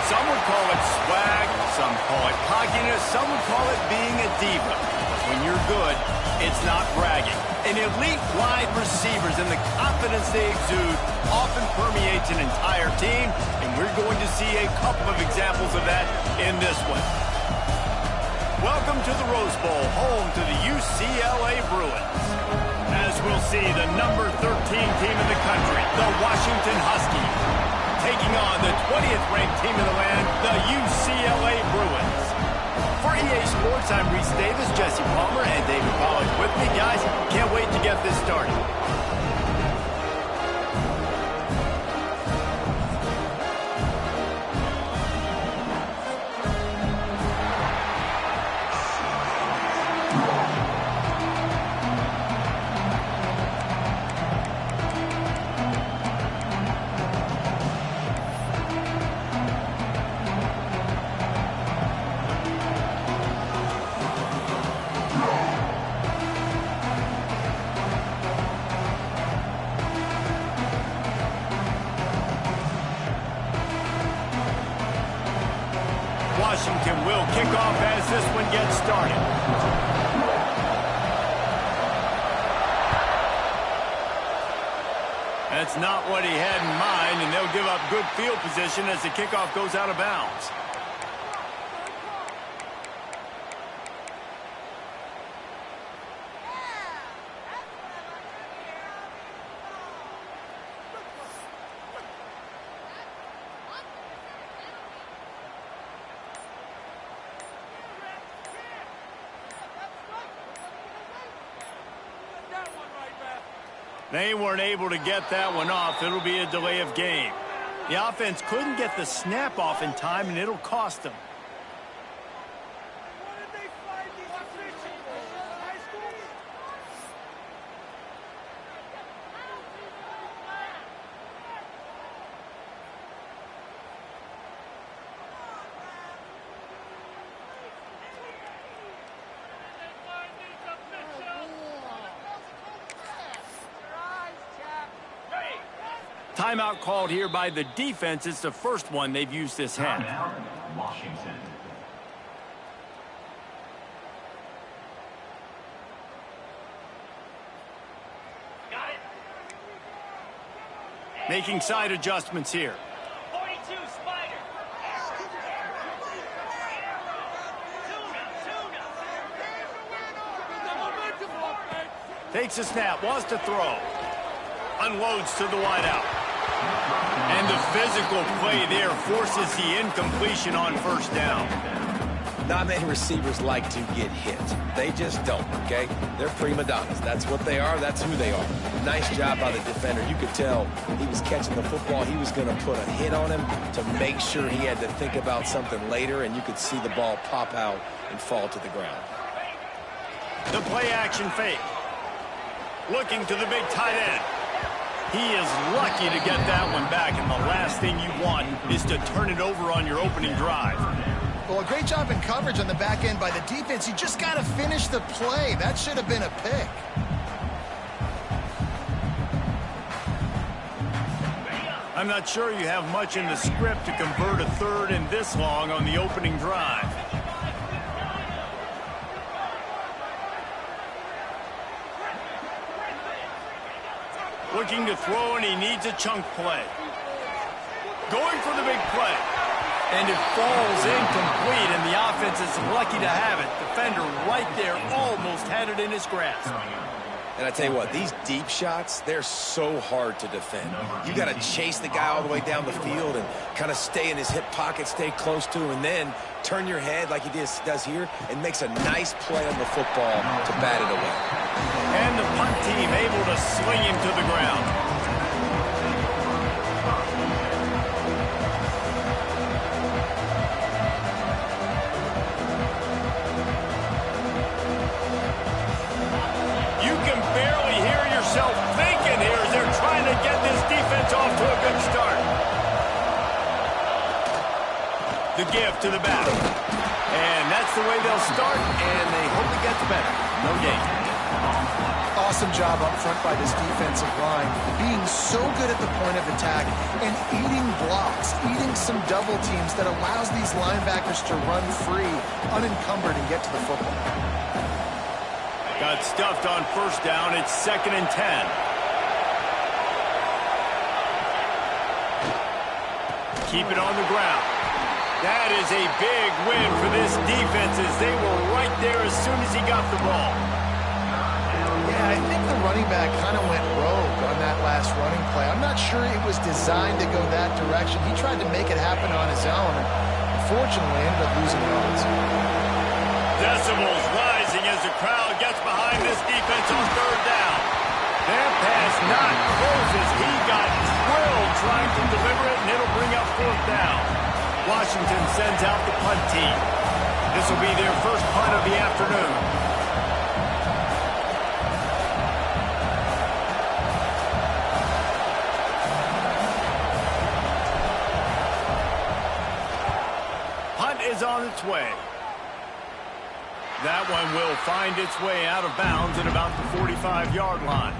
Some would call it swag, some call it cockiness, some would call it being a diva. When you're good, it's not bragging. An elite wide receivers and the confidence they exude often permeates an entire team, and we're going to see a couple of examples of that in this one. Welcome to the Rose Bowl, home to the UCLA Bruins. As we'll see, the number 13 team in the country, the Washington Huskies, taking on the 20th ranked team in the land, the UCLA Bruins. For EA Sports, I'm Reese Davis, Jesse Palmer, and David Pollack with me. Guys, can't wait to get this started. Washington will kick off as this one gets started. That's not what he had in mind, and they'll give up good field position as the kickoff goes out of bounds. They weren't able to get that one off. It'll be a delay of game. The offense couldn't get the snap off in time, and it'll cost them. Timeout called here by the defense. It's the first one they've used this half. Washington. Got it. Making side adjustments here. 42 Spider. Takes a snap, wants to throw. Unloads to the wideout. And the physical play there forces the incompletion on first down. Not many receivers like to get hit. They just don't, okay? They're prima donnas. That's what they are. That's who they are. Nice job by the defender. You could tell he was catching the football. He was going to put a hit on him to make sure he had to think about something later, and you could see the ball pop out and fall to the ground. The play action fake. Looking to the big tight end. He is lucky to get that one back, and the last thing you want is to turn it over on your opening drive. Well, a great job in coverage on the back end by the defense. You just got to finish the play. That should have been a pick. I'm not sure you have much in the script to convert a third and this long on the opening drive. Looking to throw, and he needs a chunk play. Going for the big play. And it falls incomplete, and the offense is lucky to have it. Defender right there almost had it in his grasp. And I tell you what, these deep shots, they're so hard to defend. You got to chase the guy all the way down the field and kind of stay in his hip pocket, stay close to him, and then turn your head like he does here and makes a nice play on the football to bat it away. And the punt team able to sling him to the ground. Thinking here as they're trying to get this defense off to a good start. The give to the back. And that's the way they'll start, and they hope it gets better. No gain. awesome job up front by this defensive line, being so good at the point of attack and eating blocks, eating some double teams that allows these linebackers to run free, unencumbered, and get to the football. Got stuffed on first down. It's 2nd and 10. Keep it on the ground. That is a big win for this defense as they were right there as soon as he got the ball. Yeah, I think the running back kind of went rogue on that last running play. I'm not sure it was designed to go that direction. He tried to make it happen on his own, and unfortunately ended up losing yards. Decibels rising as the crowd gets behind this defense on third down. That pass not close as he got drilled trying to deliver it, and it'll bring up fourth down. Washington sends out the punt team. This will be their first punt of the afternoon. Punt is on its way. That one will find its way out of bounds at about the 45-yard line.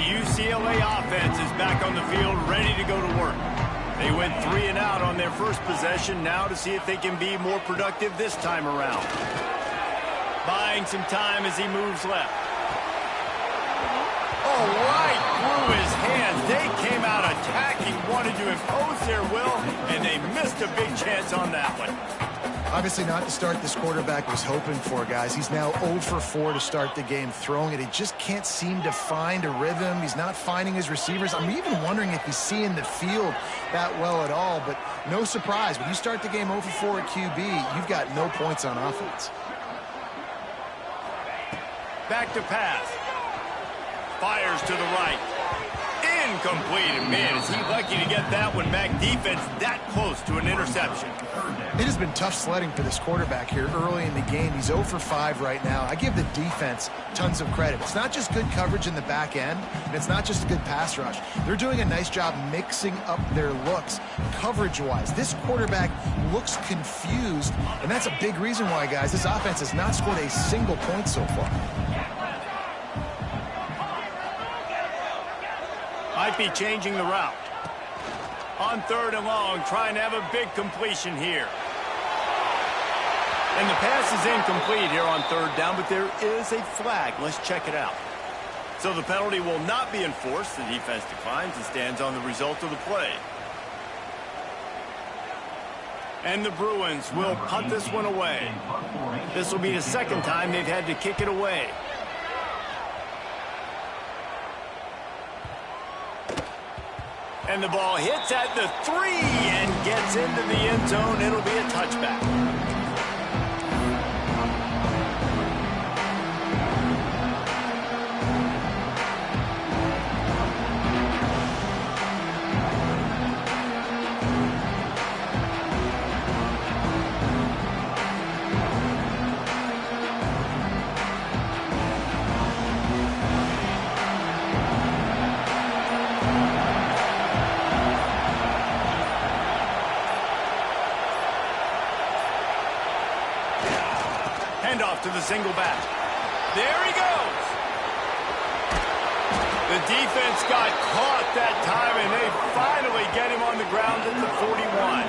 UCLA offense is back on the field, ready to go to work. They went 3 and out on their first possession, now to see if they can be more productive this time around. Buying some time as he moves left. Oh, right through his hands. They came out attacking, wanted to impose their will, and they missed a big chance on that one. Obviously not the start this quarterback was hoping for, guys. He's now 0 for 4 to start the game throwing it. He just can't seem to find a rhythm. He's not finding his receivers. I'm even wondering if he's seeing the field that well at all, but no surprise. When you start the game 0 for 4 at QB, you've got no points on offense. Back to pass. Fires to the right. Incomplete. And man, is he lucky to get that one back. Defense that close to an interception. It has been tough sledding for this quarterback here early in the game. He's 0 for 5 right now. I give the defense tons of credit. It's not just good coverage in the back end, and it's not just a good pass rush. They're doing a nice job mixing up their looks coverage-wise. This quarterback looks confused, and that's a big reason why, guys, this offense has not scored a single point so far. Might be changing the route. On 3rd and long, trying to have a big completion here. And the pass is incomplete here on 3rd down, but there is a flag. Let's check it out. So the penalty will not be enforced. The defense declines and stands on the result of the play. And the Bruins will punt this one away. This will be the second time they've had to kick it away. And the ball hits at the 3 and gets into the end zone. It'll be a touchback. Handoff to the single back. There he goes. The defense got caught that time, and they finally get him on the ground at the 41.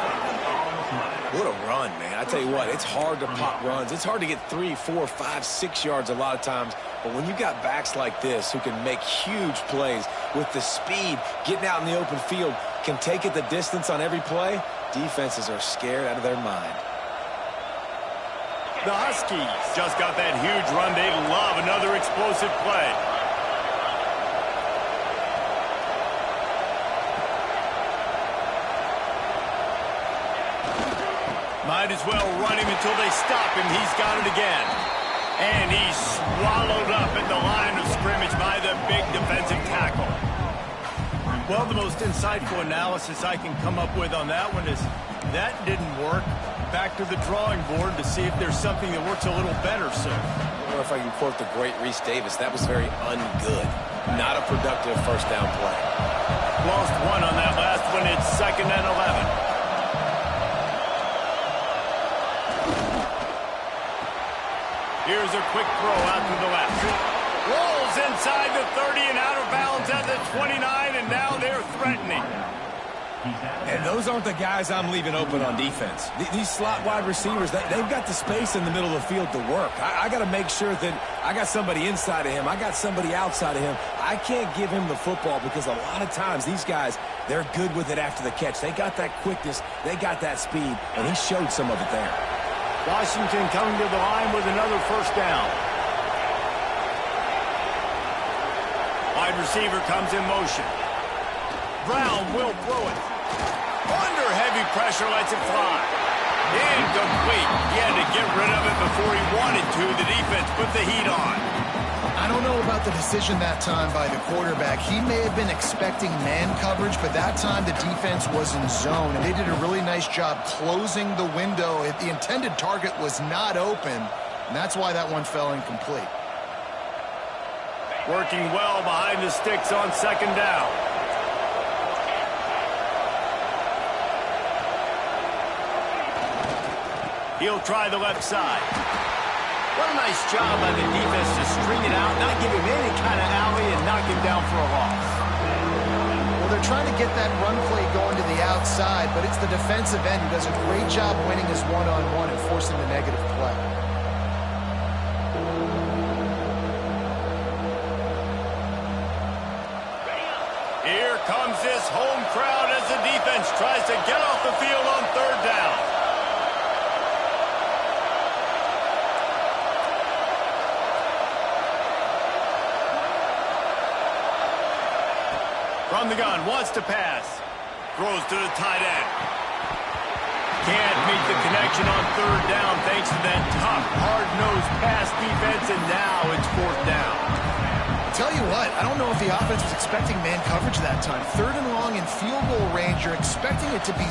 What a run, man. I tell you what, it's hard to pop runs. It's hard to get 3, 4, 5, 6 yards a lot of times. But when you got backs like this who can make huge plays with the speed, getting out in the open field, can take it the distance on every play, defenses are scared out of their mind. The Huskies just got that huge run. They love another explosive play. Might as well run him until they stop him. He's got it again. And he's swallowed up at the line of scrimmage by the big defensive tackle. Well, the most insightful analysis I can come up with on that one is that didn't work. back to the drawing board to see if there's something that works a little better, sir. I don't know if I can quote the great Reese Davis. That was very ungood. Not a productive first down play. Lost one on that last one. It's 2nd and 11. Here's a quick throw out to the left. Rolls inside the 30 and out of bounds at the 29, and now they're threatening. And those aren't the guys I'm leaving open on defense. These slot wide receivers, they've got the space in the middle of the field to work. I got to make sure that I got somebody inside of him. I got somebody outside of him. I can't give him the football because a lot of times these guys, they're good with it after the catch. They got that quickness. They got that speed, and he showed some of it there. Washington coming to the line with another first down. Wide receiver comes in motion. Brown will throw it. Under heavy pressure, lets it fly. Incomplete. He had to get rid of it before he wanted to. The defense put the heat on. I don't know about the decision that time by the quarterback. He may have been expecting man coverage, but that time the defense was in zone, and they did a really nice job closing the window. The intended target was not open, and that's why that one fell incomplete. Working well behind the sticks on 2nd down. He'll try the left side. What a nice job by the defense to string it out, not give him any kind of alley, and knock him down for a loss. Well, they're trying to get that run play going to the outside, but it's the defensive end who does a great job winning his one-on-one and forcing the negative play. Here comes this home crowd as the defense tries to get off the field on 3rd down. From the gun, wants to pass. Throws to the tight end. Can't meet the connection on 3rd down thanks to that tough, hard-nosed pass defense, and now it's 4th down. Tell you what, I don't know if the offense was expecting man coverage that time. 3rd and long in field goal range, you're expecting it to be...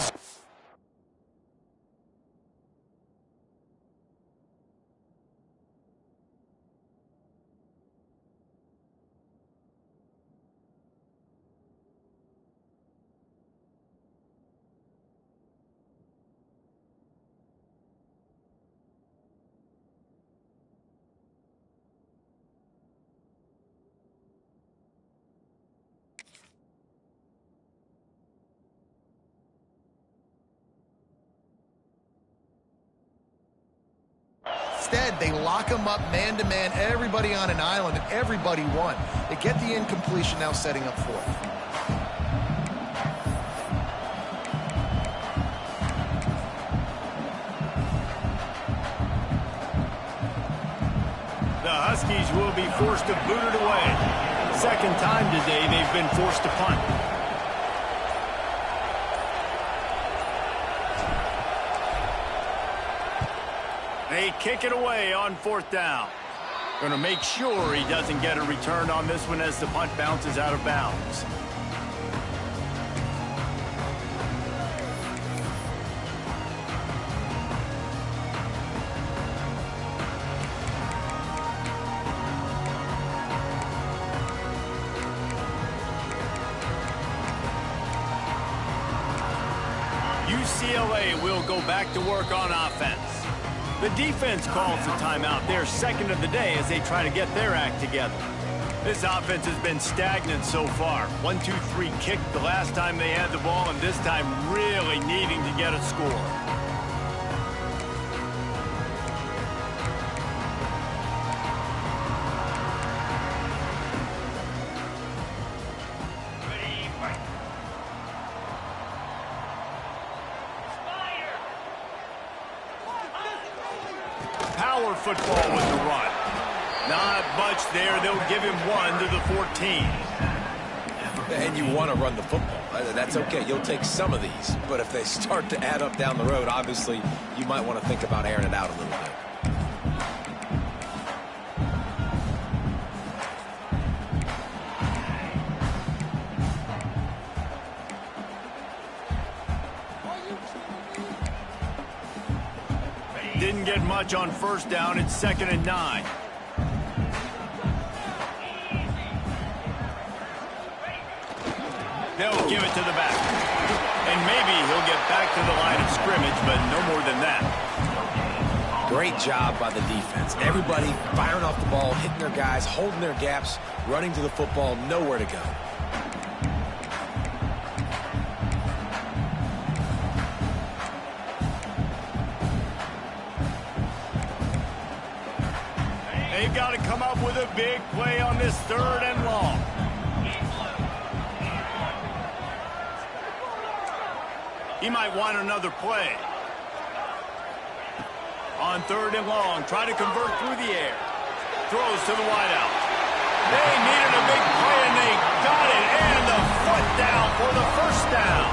Instead, they lock him up man-to-man, everybody on an island, and everybody won. They get the incompletion, now setting up 4th. The Huskies will be forced to boot it away. 2nd time today they've been forced to punt. They kick it away on 4th down. Going to make sure he doesn't get a return on this one as the punt bounces out of bounds. UCLA will go back to work on offense. The defense calls the timeout, their 2nd of the day, as they try to get their act together. This offense has been stagnant so far. 1-2-3 kick the last time they had the ball, and this time really needing to get a score. Power football with the run. Not much there. They'll give him 1 to the 14. And you want to run the football. That's okay. You'll take some of these. But if they start to add up down the road, obviously, you might want to think about airing it out a little bit. Didn't get much on first down. It's 2nd and 9. They'll give it to the back. And maybe he'll get back to the line of scrimmage, but no more than that. Great job by the defense. Everybody firing off the ball, hitting their guys, holding their gaps, running to the football, nowhere to go. They've got to come up with a big play on this 3rd and long. He might want another play. On 3rd and long, try to convert through the air. Throws to the wideout. They needed a big play, and they got it. And the foot down for the 1st down.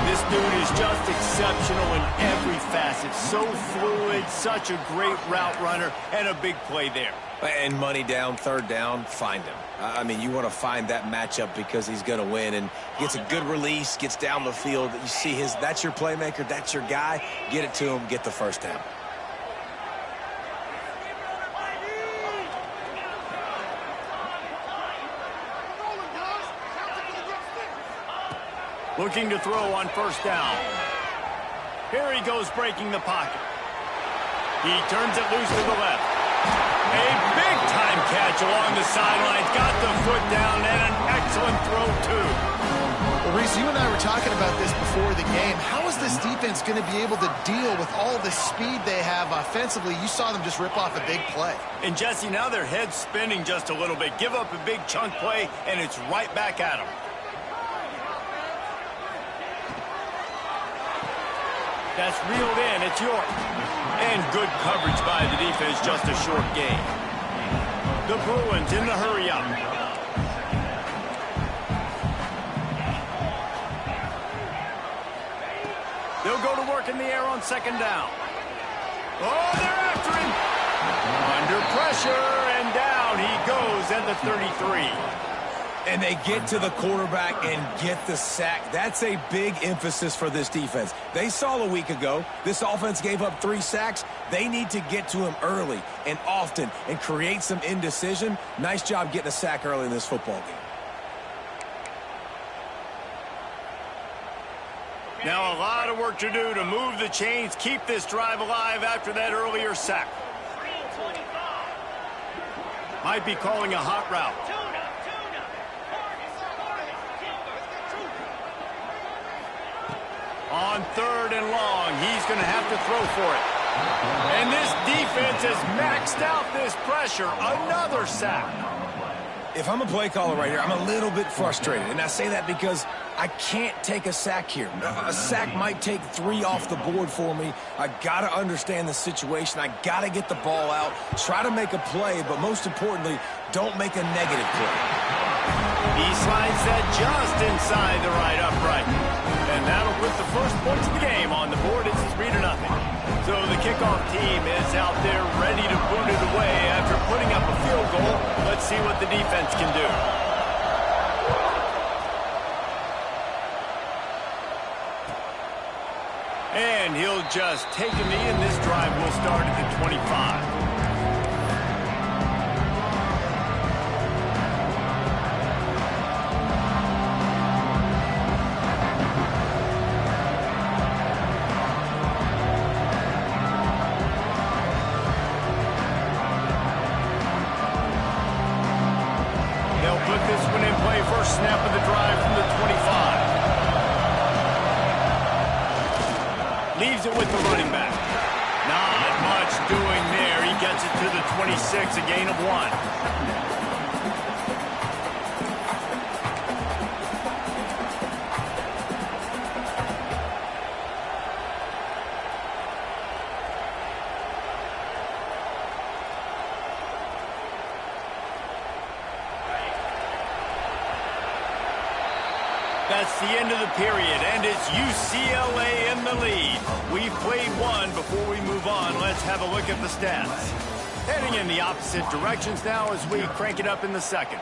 This dude is just exceptional in every facet. So fluid, such a great route runner, and a big play there. And money down, 3rd down, find him. I mean, you want to find that matchup because he's going to win, and gets a good release, gets down the field. You see that's your playmaker, that's your guy. Get it to him, get the 1st down. Looking to throw on 1st down. Here he goes breaking the pocket. He turns it loose to the left. A big-time catch along the sidelines. Got the foot down and an excellent throw, too. Well, Reese, you and I were talking about this before the game. How is this defense going to be able to deal with all the speed they have offensively? You saw them just rip off a big play. And, Jesse, now their head's spinning just a little bit. Give up a big chunk play, and it's right back at them. That's reeled in. It's York. And good coverage by the defense, just a short gain. The Bruins in the hurry-up. They'll go to work in the air on 2nd down. Oh, they're after him. Under pressure, and down he goes at the 33. And they get to the quarterback and get the sack. That's a big emphasis for this defense. They saw a week ago, this offense gave up 3 sacks. They need to get to him early and often and create some indecision. Nice job getting a sack early in this football game. Now a lot of work to do to move the chains, keep this drive alive after that earlier sack. Might be calling a hot route. On 3rd and long, he's going to have to throw for it. And this defense has maxed out this pressure. Another sack. If I'm a play caller right here, I'm a little bit frustrated. And I say that because I can't take a sack here. A sack might take 3 off the board for me. I got to understand the situation. I got to get the ball out, try to make a play, but most importantly, don't make a negative play. He slides that just inside the right upright. And that'll put the first points of the game on the board. It's 3-0. So the kickoff team is out there ready to boot it away after putting up a field goal. Let's see what the defense can do. And he'll just take a knee, and this drive will start at the 25. Snap of the drive from the 25. Leaves it with the running back. Not much doing there. He gets it to the 26, a gain of 1. That's the end of the period, and it's UCLA in the lead. We've played one. Before we move on, let's have a look at the stats. Heading in the opposite directions now as we crank it up in the second.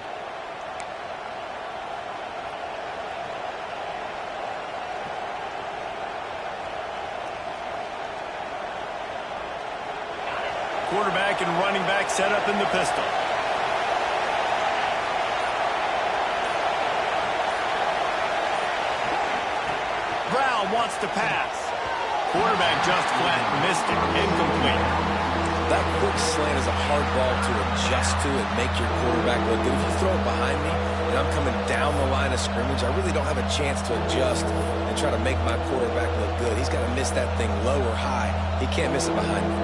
quarterback and running back set up in the pistol. Brown wants to pass. Quarterback just flat missed it. Incomplete. That quick slant is a hard ball to adjust to and make your quarterback look good. If you throw it behind me and I'm coming down the line of scrimmage, I really don't have a chance to adjust and try to make my quarterback look good. He's got to miss that thing low or high. He can't miss it behind me.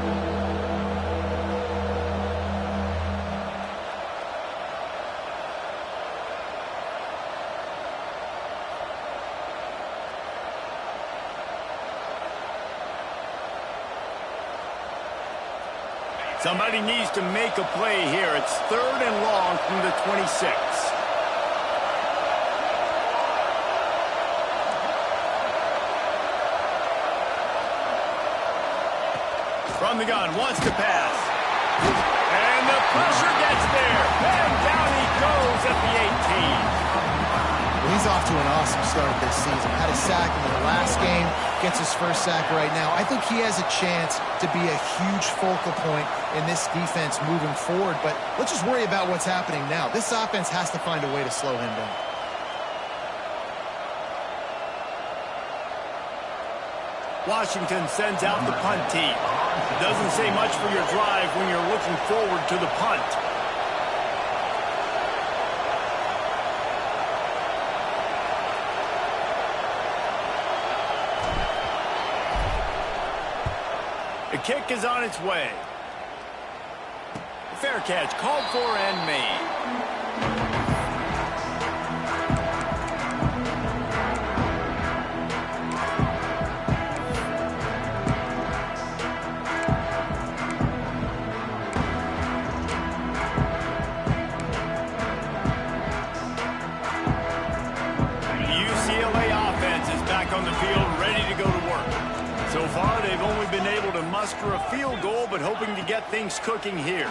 Somebody needs to make a play here. It's 3rd and long from the 26. From the gun, wants to pass. And the pressure gets there. And down he goes at the 18. Well, he's off to an awesome start this season. Had a sack in the last game, gets his first sack right now. I think he has a chance to be a huge focal point in this defense moving forward. But let's just worry about what's happening now. This offense has to find a way to slow him down. Washington sends out the punt team. Doesn't say much for your drive when you're looking forward to the punt. The kick is on its way. Fair catch called for and made. On the field, ready to go to work. So far, they've only been able to muster a field goal, but hoping to get things cooking here.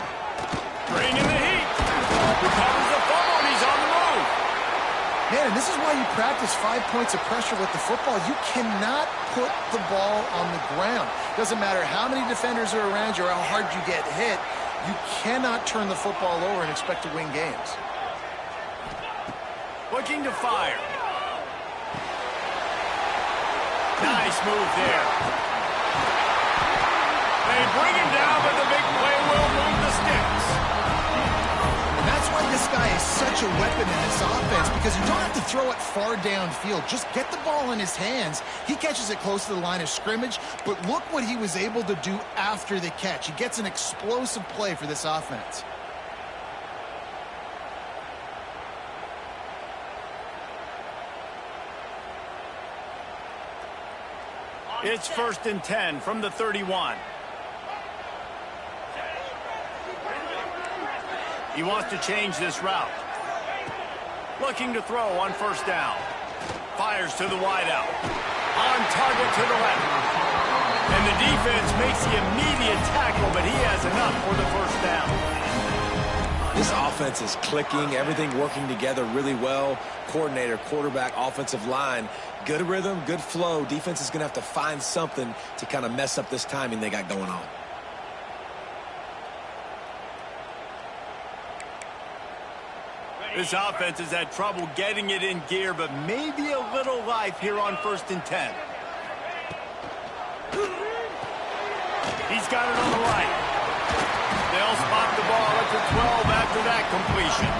Bringing the heat. Recovers the fumble, and he's on the move. Man, and this is why you practice 5 points of pressure with the football. You cannot put the ball on the ground. Doesn't matter how many defenders are around you or how hard you get hit. You cannot turn the football over and expect to win games. Looking to fire. Nice move there. They bring him down, but the big play will move the sticks. And that's why this guy is such a weapon in this offense, because you don't have to throw it far downfield. Just get the ball in his hands. He catches it close to the line of scrimmage, but look what he was able to do after the catch. He gets an explosive play for this offense. It's 1st and 10 from the 31. He wants to change this route. Looking to throw on 1st down. Fires to the wideout. On target to the left. And the defense makes the immediate tackle, but he has enough for the 1st down. This offense is clicking, everything working together really well. Coordinator, quarterback, offensive line. Good rhythm, good flow. Defense is going to have to find something to kind of mess up this timing they got going on. This offense has had trouble getting it in gear, but maybe a little life here on 1st and 10. He's got it on the right. They'll spot the ball at the 12 after that completion.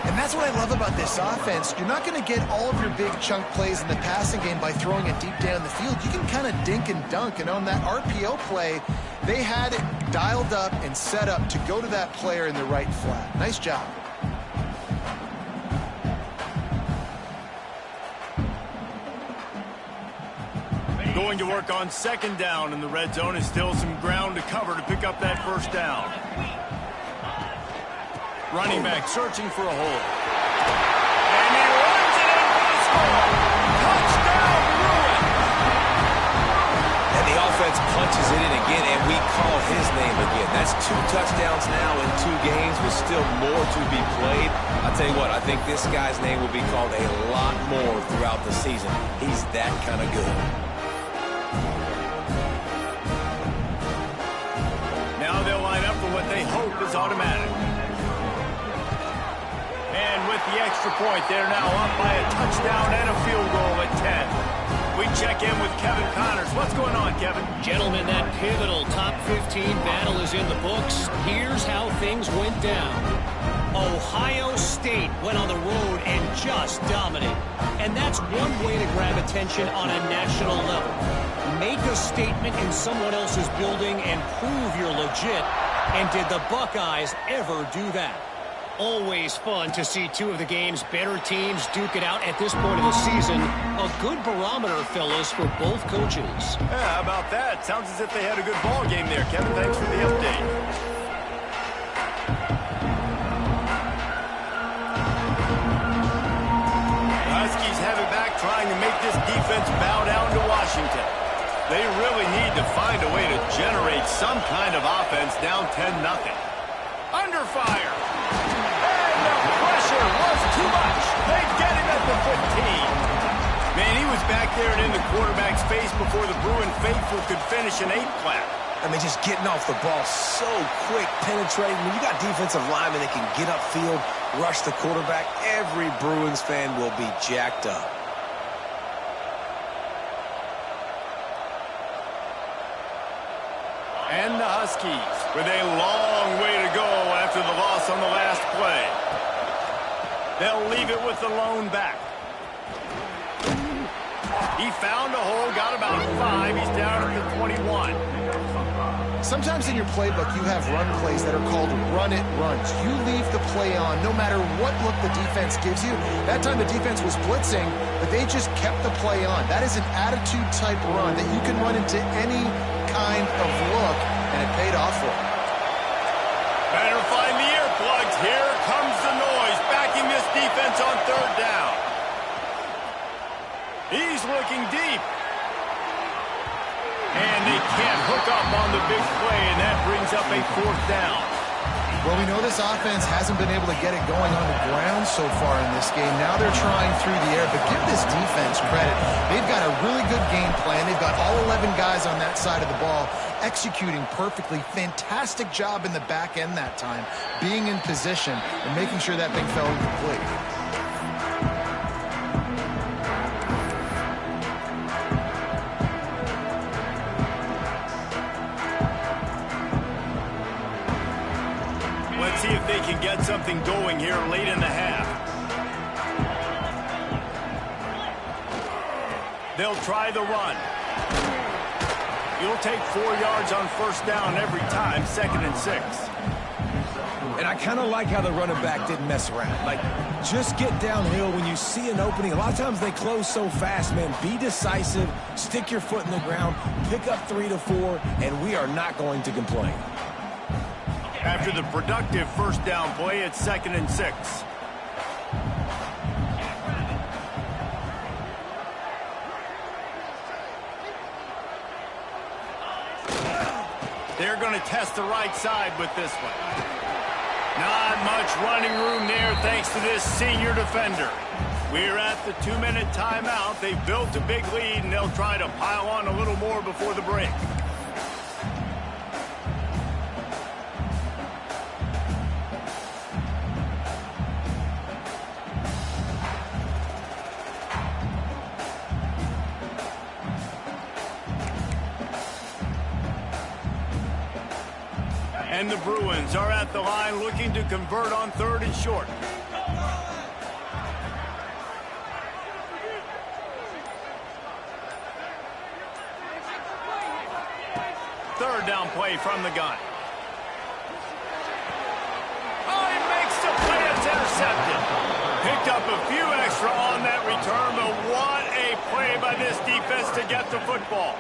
And that's what I love about this offense. You're not going to get all of your big chunk plays in the passing game by throwing it deep down the field. You can kind of dink and dunk. And on that RPO play, they had it dialed up and set up to go to that player in the right flat. Nice job. Going to work on 2nd down in the red zone, and still some ground to cover to pick up that 1st down. Running back searching for a hole. And he runs it in for the score. Touchdown, Bruin. And the offense punches it in again, and we call his name again. That's 2 touchdowns now in 2 games with still more to be played. I'll tell you what, I think this guy's name will be called a lot more throughout the season. He's that kind of good. automatic. And with the extra point, they're now up by a touchdown and a field goal at 10. We check in with Kevin Connors. What's going on, Kevin? Gentlemen, that pivotal top 15 battle is in the books. Here's how things went down. Ohio State went on the road and just dominated. And that's one way to grab attention on a national level. Make a statement in someone else's building and prove you're legit. And did the Buckeyes ever do that? Always fun to see two of the game's better teams duke it out at this point of the season. A good barometer, fellas, for both coaches. Yeah, how about that? Sounds as if they had a good ball game there, Kevin. Thanks for the update. The Huskies have it back, trying to make this defense bow down to Washington. They really need to find a way to generate some kind of offense down 10-0. Under fire. Was too much. They get him at the 15. Man, he was back there and in the quarterback's face before the Bruin faithful could finish an 8-clap. I mean, just getting off the ball so quick, penetrating. When you got defensive linemen that can get upfield, rush the quarterback, every Bruins fan will be jacked up. And the Huskies with a long way to go after the loss on the last play. They'll leave it with the lone back. He found a hole, got about 5. He's down at the 21. Sometimes in your playbook, you have run plays that are called run-it runs. You leave the play on no matter what look the defense gives you. That time the defense was blitzing, but they just kept the play on. That is an attitude-type run that you can run into any kind of look, and it paid off for him. Better find the earplugs. Here comes the noise, backing this defense on third down. He's looking deep. And they can't hook up on the big play, and that brings up a 4th down. Well, we know this offense hasn't been able to get it going on the ground so far in this game. Now they're trying through the air, but give this defense credit. They've got a really good game plan. They've got all 11 guys on that side of the ball executing perfectly. Fantastic job in the back end that time, being in position and making sure that thing fell incomplete. Let's see if they can get something going here late in the half. They'll try the run. You'll take 4 yards on first down every time, 2nd and 6. And I kind of like how the running back didn't mess around. Like, just get downhill when you see an opening. A lot of times they close so fast, man. Be decisive, stick your foot in the ground, pick up 3 to 4, and we are not going to complain. After the productive first down play, it's 2nd and 6. They're going to test the right side with this one. Not much running room there thanks to this senior defender. We're at the 2-minute timeout. They've built a big lead, and they'll try to pile on a little more before the break. And the Bruins are at the line looking to convert on 3rd and short. Third down play from the gun. Oh, he makes the play. It's intercepted. Picked up a few extra on that return, but what a play by this defense to get the football.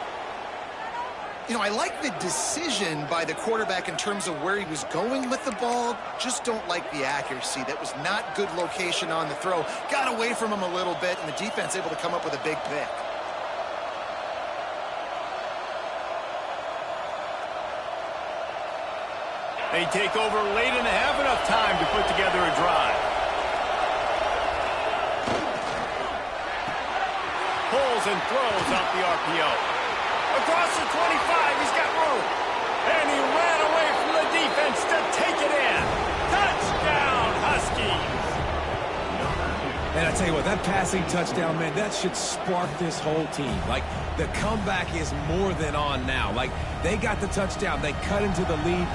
You know, I like the decision by the quarterback in terms of where he was going with the ball. Just don't like the accuracy. That was not good location on the throw. Got away from him a little bit, and the defense able to come up with a big pick. They take over late in the half, enough time to put together a drive. Pulls and throws off the RPO. Across the 25, he's got room. And he ran away away from the defense to take it in. Touchdown, Huskies. And I tell you what, that passing touchdown, man, that should spark this whole team. Like, the comeback is more than on now. Like, they got the touchdown. They cut into the lead.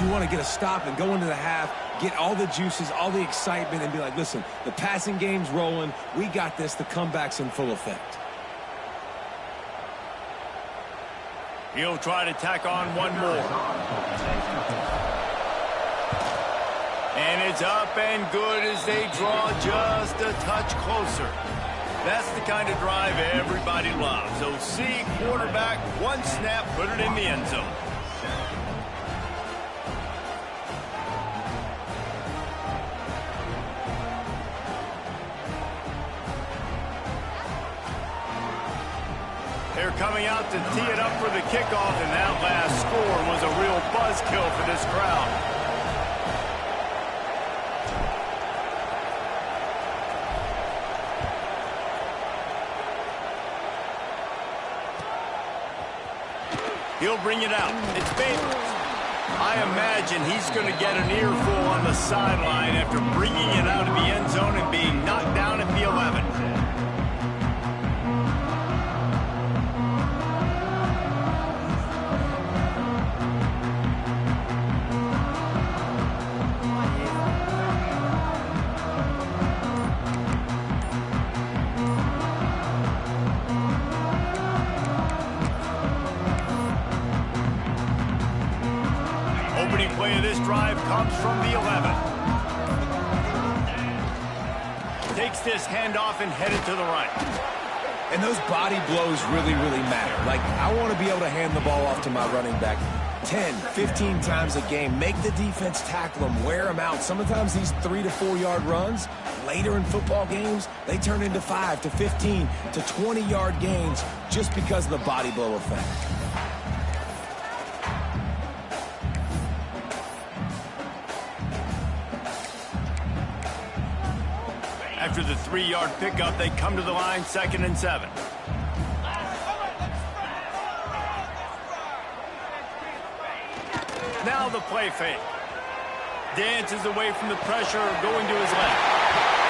You want to get a stop and go into the half, get all the juices, all the excitement, and be like, listen, the passing game's rolling. We got this. The comeback's in full effect. He'll try to tack on one more. And it's up and good as they draw just a touch closer. That's the kind of drive everybody loves. OC, quarterback, one snap, put it in the end zone. They're coming out to tee it up for the kickoff, and that last score was a real buzzkill for this crowd. He'll bring it out. It's Bates. I imagine he's going to get an earful on the sideline after bringing it out of the end zone and being knocked down at the 11. Opening play of this drive comes from the 11. Takes this handoff and headed to the right. And those body blows really, really matter. Like, I want to be able to hand the ball off to my running back 10, 15 times a game. Make the defense tackle them, wear them out. Sometimes these 3 to 4 yard runs, later in football games, they turn into 5 to 15 to 20 yard gains just because of the body blow effect. After the 3-yard pickup, they come to the line, 2nd and 7. Now the play fake. Dances away from the pressure, going to his left.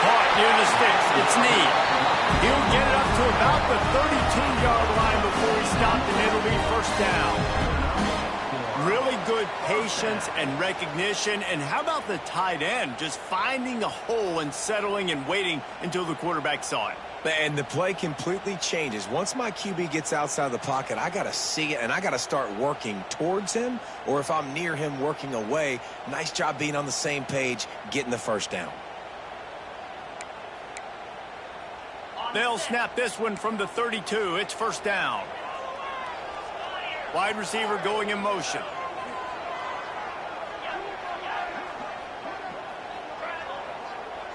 Caught near the sticks. It's Need. He'll get it up to about the 32-yard line before he stopped, and it'll be first down. Really good patience and recognition. And how about the tight end just finding a hole and settling and waiting until the quarterback saw it? And the play completely changes. Once my QB gets outside the pocket, I got to see it, and I got to start working towards him, or if I'm near him, working away. Nice job being on the same page, getting the first down. They'll snap this one from the 32. It's first down. Wide receiver going in motion.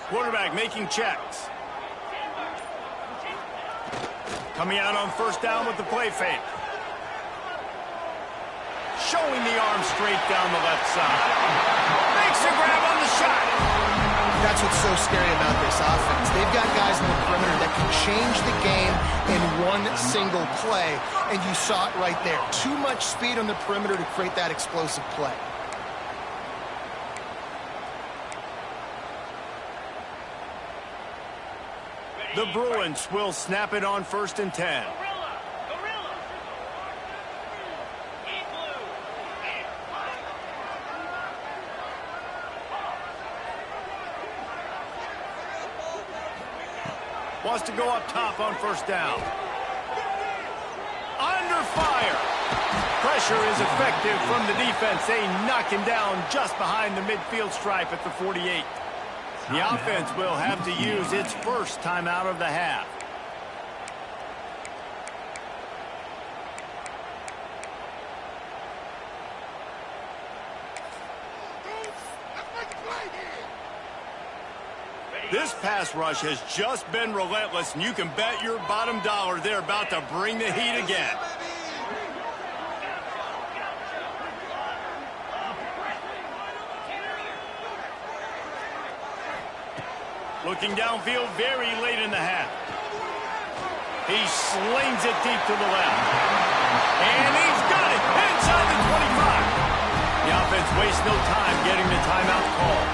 Quarterback making checks. Coming out on first down with the play fake. Showing the arm straight down the left side. Makes a grab on the shot. That's what's so scary about this offense. They've got guys in the perimeter that can change the game in one single play, and you saw it right there. Too much speed on the perimeter to create that explosive play. The Bruins will snap it on 1st and 10. Wants to go up top on first down. Under fire. Pressure is effective from the defense. They knock him down just behind the midfield stripe at the 48. The offense will have to use its first timeout of the half. This pass rush has just been relentless, and you can bet your bottom dollar they're about to bring the heat again. Looking downfield very late in the half. He slings it deep to the left. And he's got it inside the 25. The defense wastes no time getting the timeout call.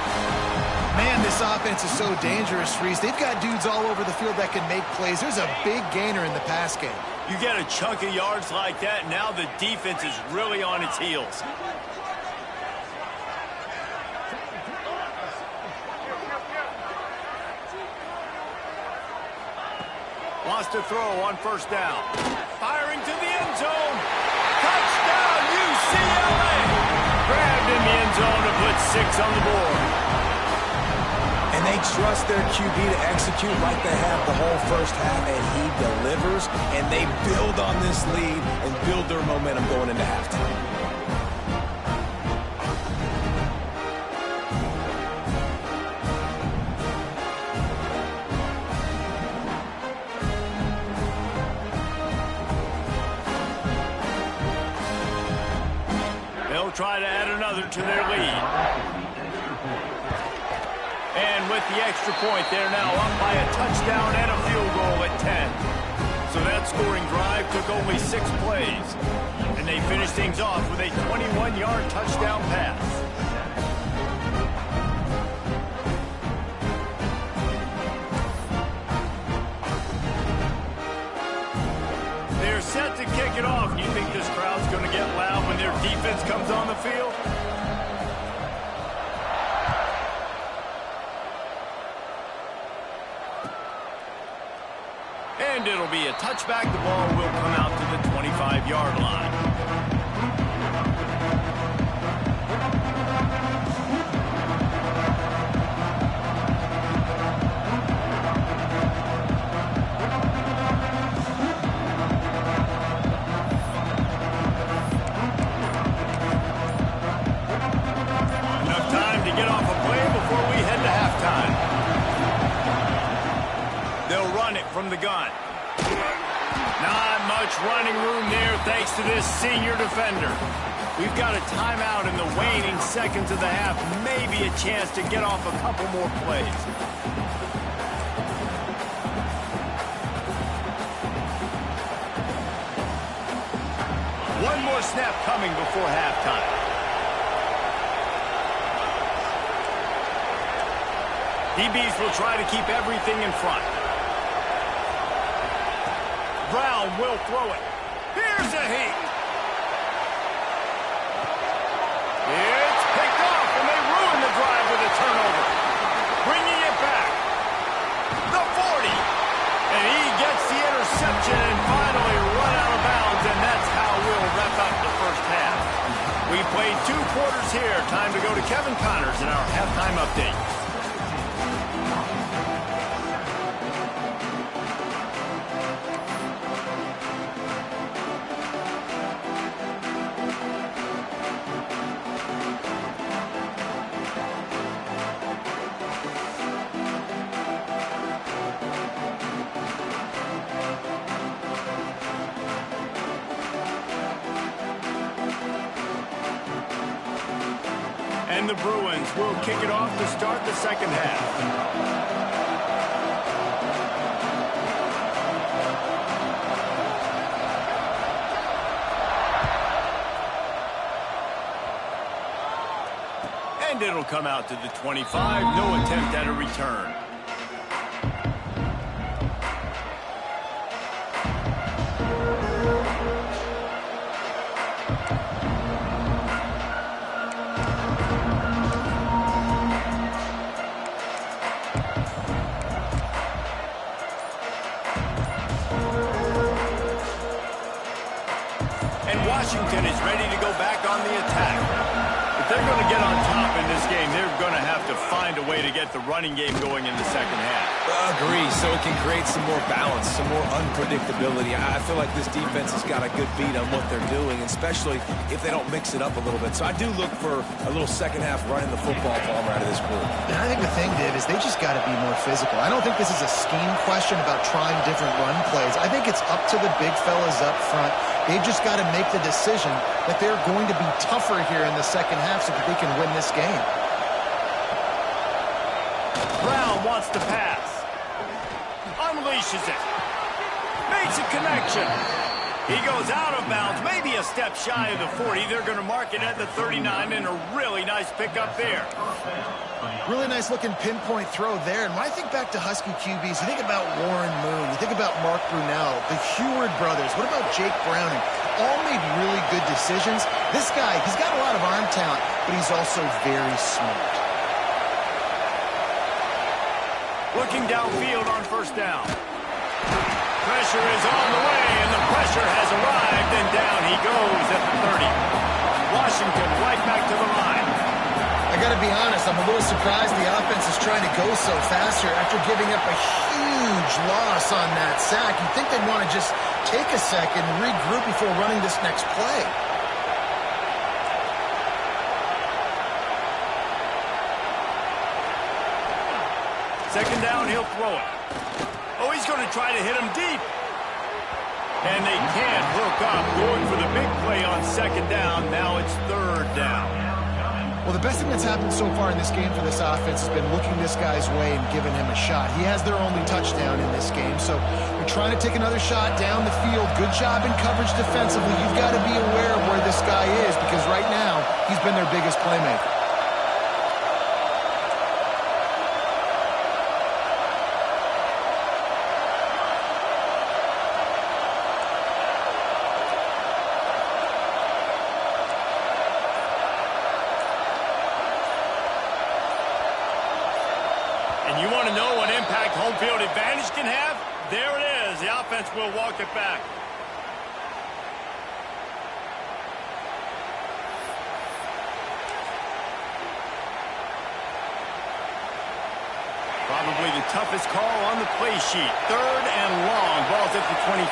Man, this offense is so dangerous, Reese. They've got dudes all over the field that can make plays. There's a big gainer in the pass game. You get a chunk of yards like that, now the defense is really on its heels. Wants to throw on first down. Firing to the end zone. Touchdown, UCLA! Grabbed in the end zone to put 6 on the board. And they trust their QB to execute like they have the whole first half, and he delivers, and they build on this lead and build their momentum going into halftime. They'll try to add another to their lead. And with the extra point, they're now up by a touchdown and a field goal at 10. So that scoring drive took only 6 plays. And they finished things off with a 21-yard touchdown pass. They're set to kick it off. You think this crowd's going to get loud when their defense comes on the field? And it'll be a touchback. The ball will come out to the 25-yard line. Enough time to get off a play before we head to halftime. They'll run it from the gun. Not much running room there thanks to this senior defender. We've got a timeout in the waning seconds of the half. Maybe a chance to get off a couple more plays. One more snap coming before halftime. DBs will try to keep everything in front. Brown will throw it. Here's a heat. It's picked off, and they ruin the drive with a turnover. Bringing it back. The 40. And he gets the interception and finally run out of bounds, and that's how we'll wrap up the first half. We played 2 quarters here. Time to go to Kevin Connors in our halftime update. And the Bruins will kick it off to start the second half. And it'll come out to the 25. No attempt at a return. Washington is ready to go back on the attack. If they're going to get on top in this game, they're going to have to find a way to get the running game going in the second half. Agree, so it can create some more balance, some more unpredictability. I feel like this defense has got a good beat on what they're doing, especially if they don't mix it up a little bit. So I do look for a little second half running the football Palmer out of this group. And I think the thing, Dave, is they just got to be more physical. I don't think this is a scheme question about trying different run plays. I think it's up to the big fellas up front. They've just got to make the decision that they're going to be tougher here in the second half so that they can win this game. Brown wants to pass. Unleashes it. Makes a connection. He goes out of bounds, maybe a step shy of the 40. They're going to mark it at the 39, and a really nice pickup there. Really nice looking pinpoint throw there. And when I think back to Husky QBs, you think about Warren Moon, you think about Mark Brunell, the Heward brothers. What about Jake Browning? All made really good decisions. This guy, he's got a lot of arm talent, but he's also very smart. Looking downfield on first down. Pressure is on the way, and the pressure has arrived, and down he goes at the 30. Washington right back to the line. I got to be honest, I'm a little surprised the offense is trying to go so fast here after giving up a huge loss on that sack. You'd think they'd want to just take a second and regroup before running this next play. Second down, he'll throw it. Oh, he's going to try to hit him deep. And they can't hook up. Going for the big play on second down. Now it's third down. Well, the best thing that's happened so far in this game for this offense has been looking this guy's way and giving him a shot. He has their only touchdown in this game, so they're trying to take another shot down the field. Good job in coverage defensively. You've got to be aware of where this guy is because right now he's been their biggest playmaker. And you want to know what impact home field advantage can have? There it is. The offense will walk it back. Probably the toughest call on the play sheet. Third and long. Ball's at the 25.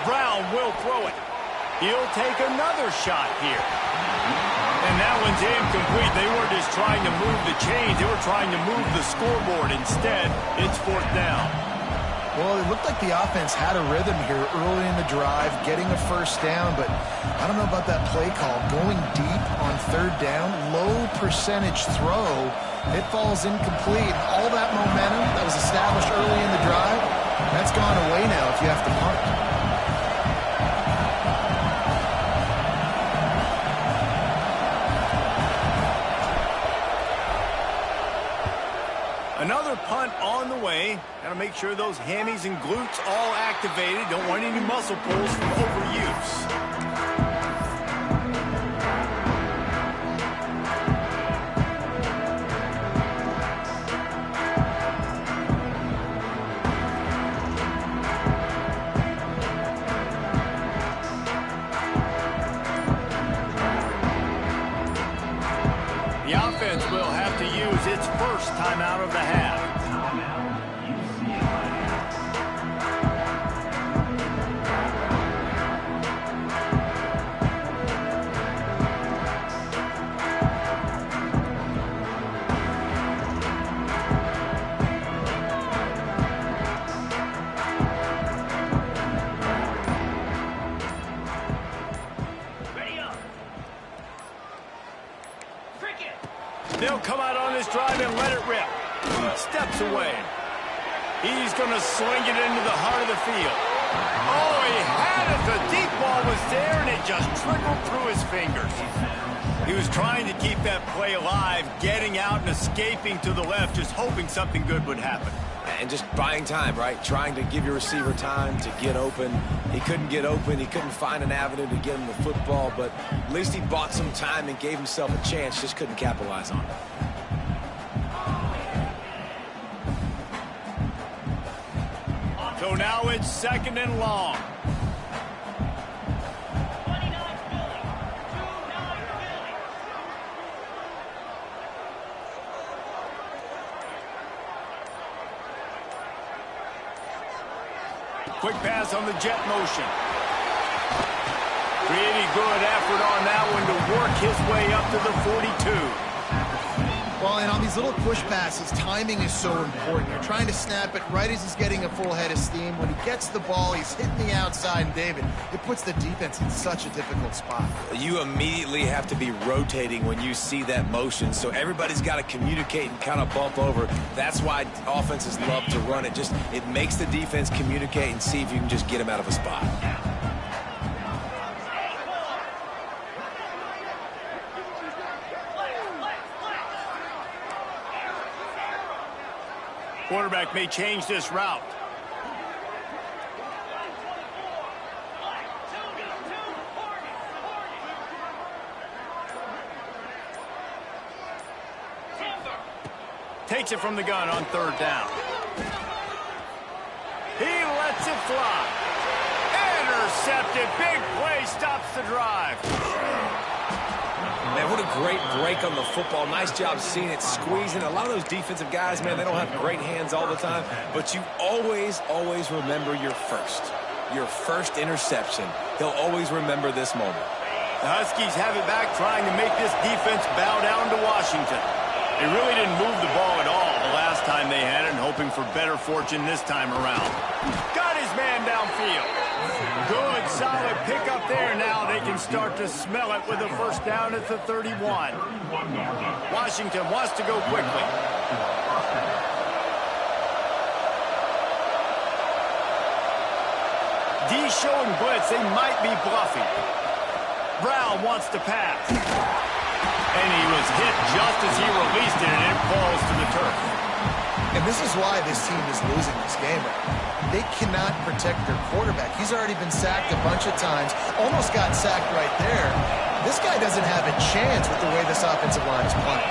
Brown will throw it. He'll take another shot here. And that one's incomplete. They weren't just trying to move the chains. They were trying to move the scoreboard. Instead, it's fourth down. Well, it looked like the offense had a rhythm here early in the drive, getting a first down, but I don't know about that play call. Going deep on third down, low percentage throw, it falls incomplete. All that momentum that was established early in the drive, that's gone away now if you have to punt. Another punt on the way. Got to make sure those hammies and glutes all activated. Don't want any muscle pulls from overuse. The offense will have to use its first timeout of the half. They'll come out on this drive and let it rip. Steps away. He's going to sling it into the heart of the field. Oh, he had it. The deep ball was there, and it just trickled through his fingers. He was trying to keep that play alive, getting out and escaping to the left, just hoping something good would happen. And just buying time, right? Trying to give your receiver time to get open. He couldn't get open. He couldn't find an avenue to get him the football, but at least he bought some time and gave himself a chance, just couldn't capitalize on it. So now it's second and long. Quick pass on the jet motion. Pretty good effort on that one to work his way up to the 42. Well, Well, and on these little push passes, timing is so important. You're trying to snap it right as he's getting a full head of steam. When he gets the ball, he's hitting the outside, and David, it puts the defense in such a difficult spot. You immediately have to be rotating when you see that motion, so everybody's got to communicate and kind of bump over. That's why offenses love to run it. It makes the defense communicate and see if you can just get him out of a spot. Quarterback may change this route. Takes it from the gun on third down. He lets it fly. Intercepted. Big play stops the drive. Man, what a great break on the football. Nice job seeing it, squeezing. A lot of those defensive guys, man, they don't have great hands all the time, but you always remember your first interception. He'll always remember this moment. The Huskies have it back, trying to make this defense bow down to Washington. They really didn't move the ball at all the last time they had it, and hoping for better fortune this time around. Got his man downfield. Good, solid pickup there. Now they can start to smell it with a first down at the 31. Washington wants to go quickly. D showing blitz. They might be bluffing. Brown wants to pass. And he was hit just as he released it, and it falls to the turf. And this is why this team is losing this game right now. They cannot protect their quarterback. He's already been sacked a bunch of times, almost got sacked right there. This guy doesn't have a chance with the way this offensive line is playing.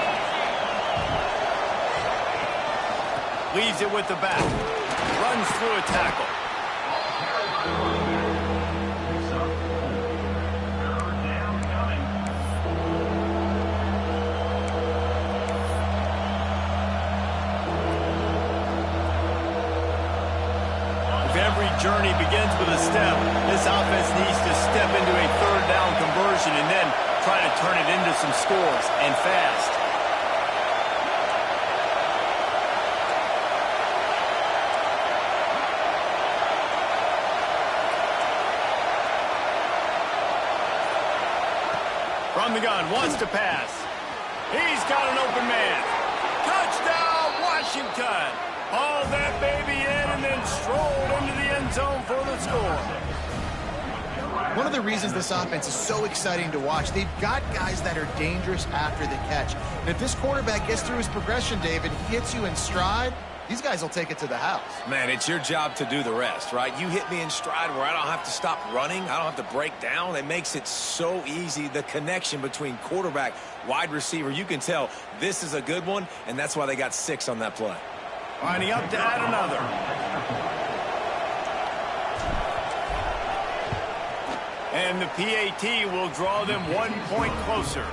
Leaves it with the back. Runs through a tackle. Every journey begins with a step. This offense needs to step into a third down conversion and then try to turn it into some scores, and fast. From the gun, wants to pass. He's got an open man. Touchdown, Washington! Hauled that baby in and then strolled into the end zone for the score. One of the reasons this offense is so exciting to watch, they've got guys that are dangerous after the catch. And if this quarterback gets through his progression, David, hits you in stride, these guys will take it to the house. Man, it's your job to do the rest, right? You hit me in stride where I don't have to stop running. I don't have to break down. It makes it so easy. The connection between quarterback, wide receiver, you can tell this is a good one, and that's why they got 6 on that play. Lining up to add another. And the PAT will draw them 1 point closer.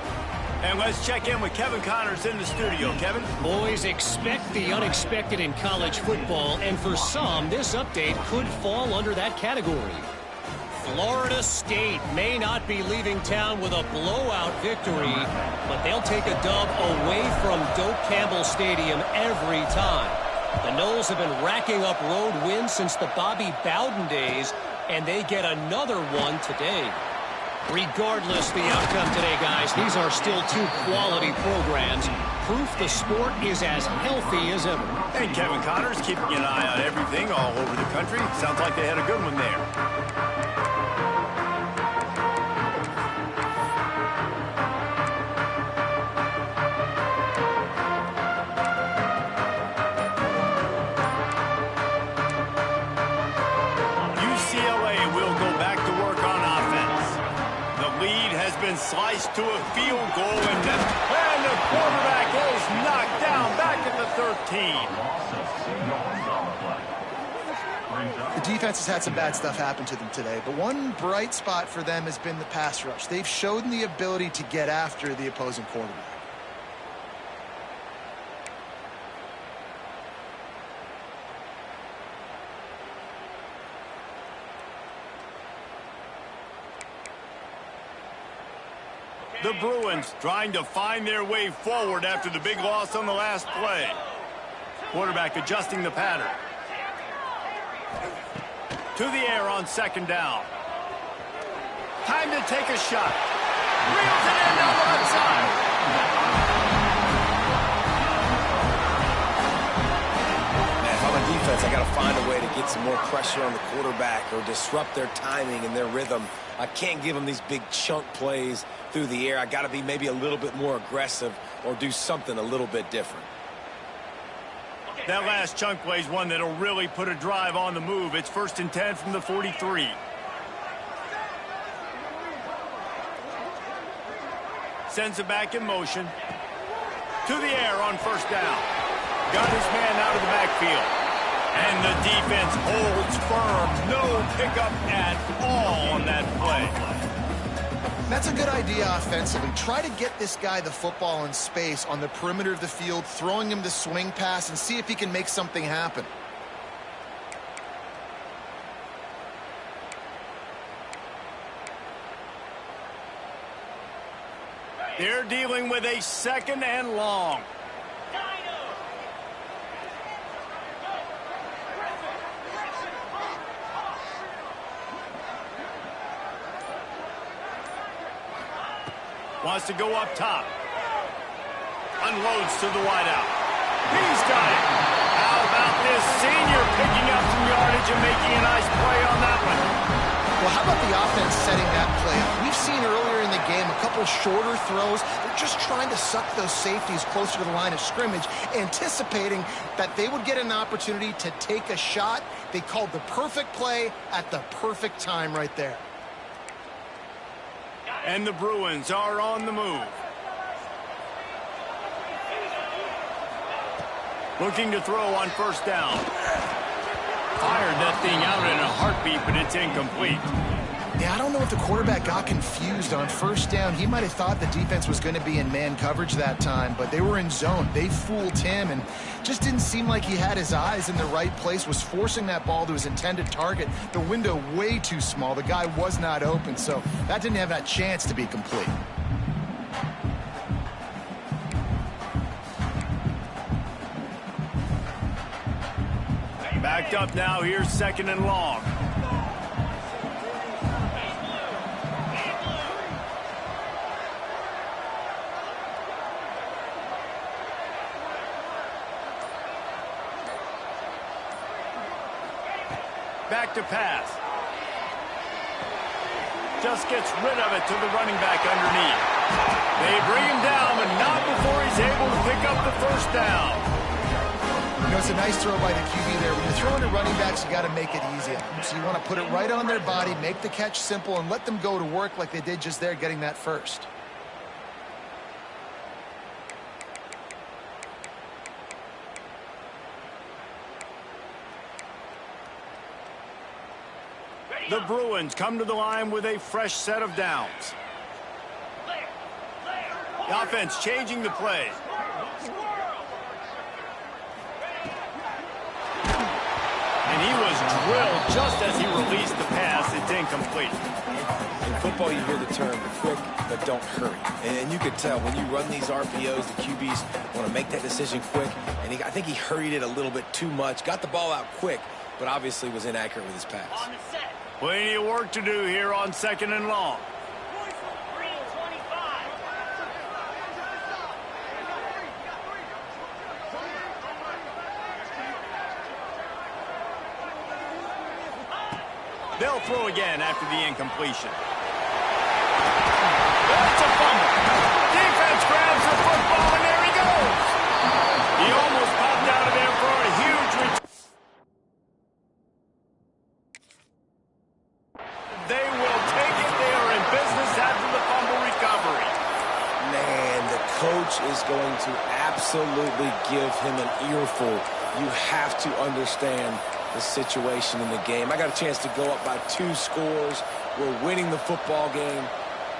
And let's check in with Kevin Connors in the studio. Kevin? Boys, expect the unexpected in college football, and for some, this update could fall under that category. Florida State may not be leaving town with a blowout victory, but they'll take a dub away from Doak Campbell Stadium every time. The Noles have been racking up road wins since the Bobby Bowden days, and they get another one today. Regardless the outcome today, guys, these are still 2 quality programs. Proof the sport is as healthy as ever. And Kevin Connors keeping an eye on everything all over the country. Sounds like they had a good one there. Sliced to a field goal, and the quarterback is knocked down back at the 13. The defense has had some bad stuff happen to them today, but one bright spot for them has been the pass rush. They've shown the ability to get after the opposing quarterback. The Bruins trying to find their way forward after the big loss on the last play. Quarterback adjusting the pattern. To the air on second down. Time to take a shot. Reels it in down the left side. Man, if I'm a defense, I got to find a way to get some more pressure on the quarterback or disrupt their timing and their rhythm. I can't give them these big chunk plays through the air. I got to be maybe a little bit more aggressive or do something a little bit different. That last chunk play is one that'll really put a drive on the move. It's 1st and 10 from the 43. Sends it back in motion. To the air on first down. Got his man out of the backfield. And the defense holds firm. No pickup at all on that play. That's a good idea offensively. Try to get this guy the football in space on the perimeter of the field, throwing him the swing pass, and see if he can make something happen. They're dealing with a 2nd and long. Wants to go up top. Unloads to the wideout. He's got it. How about this senior picking up some yardage and making a nice play on that one? Well, how about the offense setting that play up? We've seen earlier in the game a couple shorter throws. They're just trying to suck those safeties closer to the line of scrimmage, anticipating that they would get an opportunity to take a shot. They called the perfect play at the perfect time right there. And the Bruins are on the move. Looking to throw on first down. Fired that thing out in a heartbeat, but it's incomplete. Yeah, I don't know if the quarterback got confused on first down. He might have thought the defense was going to be in man coverage that time, but they were in zone. They fooled him and just didn't seem like he had his eyes in the right place, was forcing that ball to his intended target. The window way too small. The guy was not open, so that didn't have that chance to be complete. Backed up now. Here's 2nd and long. Back to pass. Just gets rid of it to the running back underneath. They bring him down, but not before he's able to pick up the first down. You know, it's a nice throw by the QB there. When you're throwing to running backs, you got to make it easy. So you want to put it right on their body, make the catch simple, and let them go to work like they did just there, getting that first. The Bruins come to the line with a fresh set of downs. The offense changing the play. And he was drilled just as he released the pass. It's incomplete. In football, you hear the term quick, but don't hurry. And you could tell when you run these RPOs, the QBs want to make that decision quick. And I think he hurried it a little bit too much. Got the ball out quick, but obviously was inaccurate with his pass. Plenty of work to do here on 2nd and long. They'll throw again after the incompletion. That's a fumble. Defense grabs the football, and there he goes. He almost popped out of there for a huge return. They will take it. They are in business after the fumble recovery. Man, the coach is going to absolutely give him an earful. You have to understand the situation in the game. I got a chance to go up by 2 scores. We're winning the football game.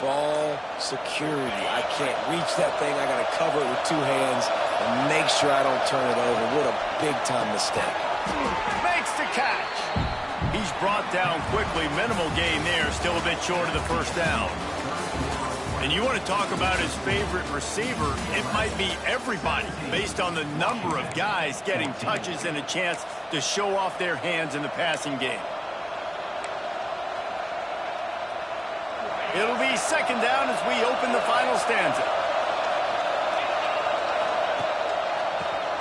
Ball security. I can't reach that thing. I got to cover it with 2 hands and make sure I don't turn it over. What a big-time mistake. Makes the catch. He's brought down quickly. Minimal gain there. Still a bit short of the first down. And you want to talk about his favorite receiver, it might be everybody based on the number of guys getting touches and a chance to show off their hands in the passing game. It'll be second down as we open the final stanza.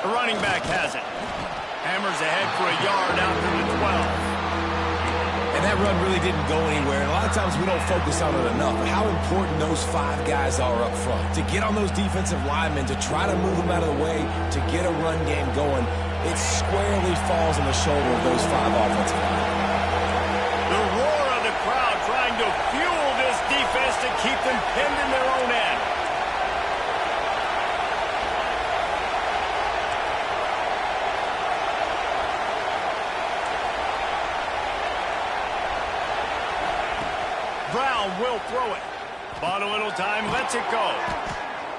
The running back has it. Hammers ahead for a yard out to the 12. And that run really didn't go anywhere. And a lot of times we don't focus on it enough. But how important those 5 guys are up front. To get on those defensive linemen, to try to move them out of the way, to get a run game going, it squarely falls on the shoulder of those 5 offensive linemen. The roar of the crowd trying to fuel this defense to keep them pinned in their own end. Brown will throw it. Bought a little time, lets it go.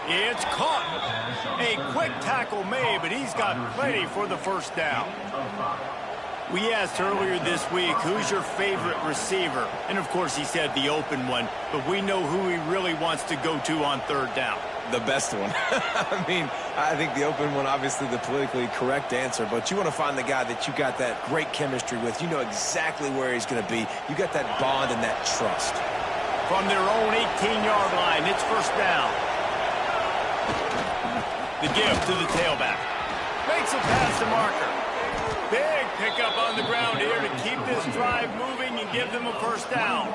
It's caught. A quick tackle made, but he's got plenty for the first down. We asked earlier this week, who's your favorite receiver? And, of course, he said the open one, but we know who he really wants to go to on third down. The best one. I mean, I think the open one, obviously the politically correct answer, but you want to find the guy that you got that great chemistry with. You know exactly where he's going to be. You got that bond and that trust. From their own 18-yard line, it's first down. The give to the tailback. Makes a pass to Marker. Big pickup on the ground here to keep this drive moving and give them a first down.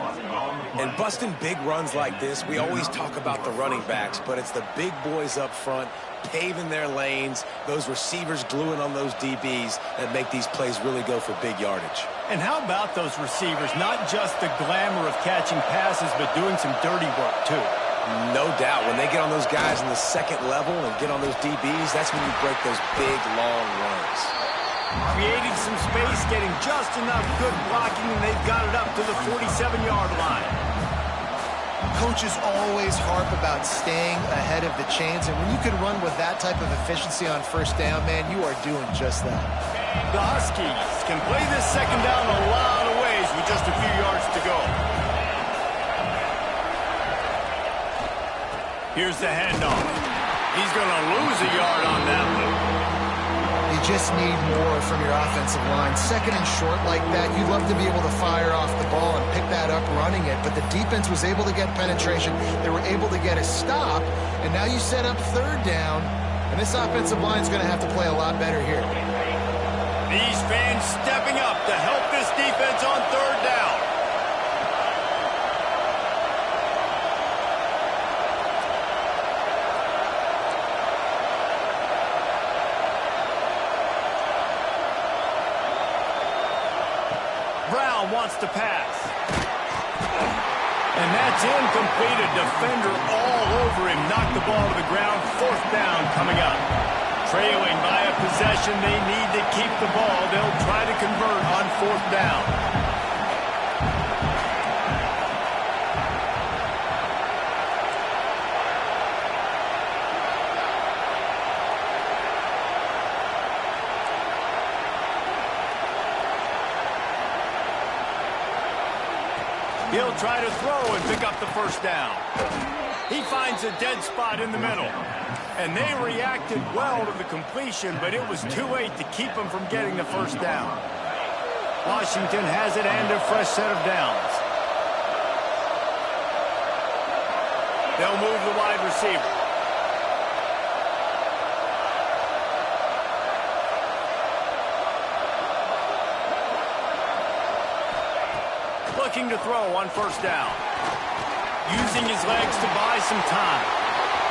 And busting big runs like this, we always talk about the running backs, but it's the big boys up front, paving their lanes, those receivers gluing on those DBs that make these plays really go for big yardage. And how about those receivers? Not just the glamour of catching passes, but doing some dirty work, too. No doubt. When they get on those guys in the second level and get on those DBs, that's when you break those big, long runs. Creating some space, getting just enough good blocking, and they've got it up to the 47-yard line. Coaches always harp about staying ahead of the chains, and when you can run with that type of efficiency on first down, man, you are doing just that. The Huskies can play this second down a lot of ways with just a few yards to go. Here's the handoff. He's going to lose a yard on that one. You just need more from your offensive line. Second and short like that, you'd love to be able to fire off the ball and pick that up running it, but the defense was able to get penetration. They were able to get a stop, and now you set up third down, and this offensive line is going to have to play a lot better here. These fans stepping up to help this defense on third down. Brown wants to pass. And that's incomplete. A defender all over him. Knocked the ball to the ground. Fourth down coming up. Trailing by a possession, they need to keep the ball. They'll try to convert on fourth down. He'll try to throw and pick up the first down. He finds a dead spot in the middle. And they reacted well to the completion, but it was too late to keep them from getting the first down. Washington has it and a fresh set of downs. They'll move the wide receiver. Looking to throw on first down. Using his legs to buy some time.